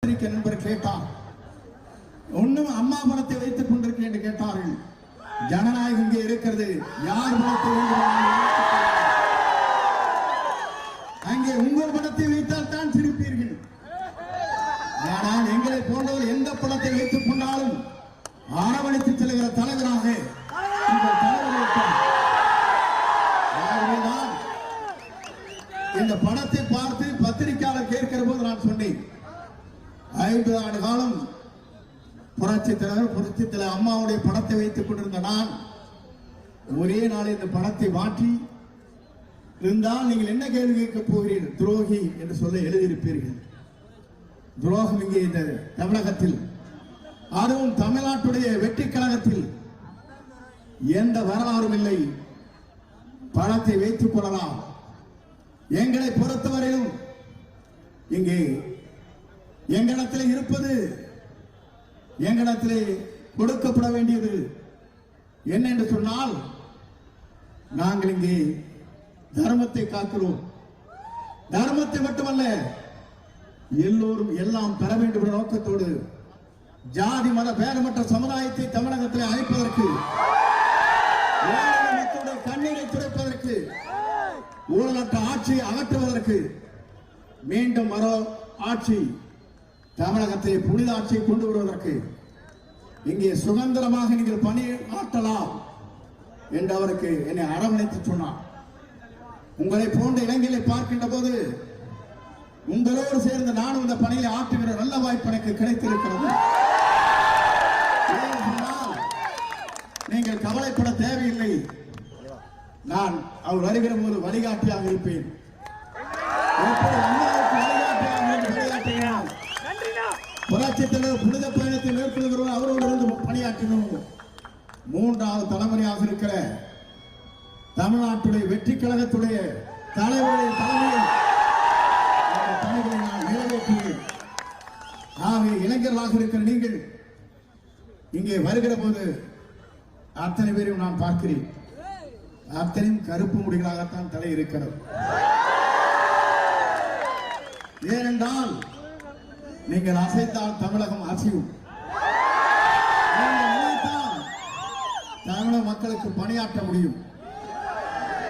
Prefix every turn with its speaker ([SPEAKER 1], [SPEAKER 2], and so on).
[SPEAKER 1] நண்பர் கேட்டார், ஒன்னும் அம்மா பணத்தை வைத்துக் கொண்டிருக்கேன் என்று கேட்டார்கள். ஜனநாயகம் இங்கே இருக்கிறது. யார் பணத்தை அங்கே உங்கள் பணத்தை வைத்தால் தான் சிரிப்பீர்கள். ஆனால் எங்களை போன்றவர் எந்த பணத்தை வைத்துக் கொண்டாலும் அரவணைத்து செல்கிற தலைவராக இந்த படத்தை பார்த்து பத்திரிகையாளர் கேட்கிற போது நான் சொன்னேன், 50 ஆண்டு காலம் புரட்சி தலைவர் அம்மாவுடைய படத்தை வைத்துக் கொண்டிருந்த நான் ஒரே நாள் இந்த படத்தை மாற்றி இருந்தால் நீங்கள் என்ன கேள்வி கேட்கப் போகிறீர்கள்? துரோகி என்று சொல்ல எழுதியிருப்பீர்கள். துரோகம் இங்கே இந்த தமிழகத்தில், அதுவும் தமிழ்நாட்டுடைய வெற்றி கழகத்தில் எந்த வரலாறும் இல்லை. பணத்தை வைத்துக் கொள்ளலாம். எங்களை பொறுத்தவரையிலும் இங்கே எங்களிடத்தில் இருப்பது, எங்களிடத்திலே கொடுக்கப்பட வேண்டியது என்ன என்று சொன்னால், நாங்கள் இங்கே தர்மத்தை காக்கிறோம். தர்மத்தை மட்டுமல்ல, எல்லோரும் எல்லாம் பெற வேண்டும் என்ற நோக்கத்தோடு ஜாதி மத பேதமற்ற சமுதாயத்தை தமிழகத்தில் அழைப்பதற்கு, மக்களுடைய கண்ணீரை துடைப்பதற்கு, ஊழலற்ற ஆட்சியை அகற்றுவதற்கு, மீண்டும் மரோ ஆட்சி தமிழகத்தை புனித ஆட்சியை கொண்டு வருவதற்கு இங்கே சுதந்திரமாக நீங்கள் பணி ஆற்றலாம் என்று அவருக்கு என்னை அரவணைத்து சொன்னார். உங்களை போன்ற இளைஞர்களை பார்க்கின்ற போது உங்களோடு சேர்ந்து நானும் இந்த பணியை ஆற்றுகிற நல்ல வாய்ப்பு எனக்கு கிடைத்திருக்கிறது. நீங்கள் கவலைப்பட தேவையில்லை. நான் அவர் வருகிற போது வழிகாட்டியாக இருப்பேன். புரட்சி தலைவர் புனித பயணத்தை மேற்கொள்கிறோம், அவரோடு இருந்து பணியாற்றினோம். 3வது தலைமுறையாக இருக்கிற தமிழ்நாட்டுடைய வெற்றி கழகத்துடைய தலைவருடைய தலைமையில் பணிகளை நான் நிறைவேற்றுவேன். ஆகவே இளைஞர்களாக இருக்கிற நீங்கள் இங்கே வருகிற போது அத்தனை பேரையும் நான் பார்க்கிறேன். அத்தனையும் கருப்பு முடிகளாகத்தான் தலை இருக்கிறது. ஏனென்றால் நீங்கள் அசைத்தால் தமிழகம் அசையும். தமிழக மக்களுக்கு பணியாற்ற முடியும்.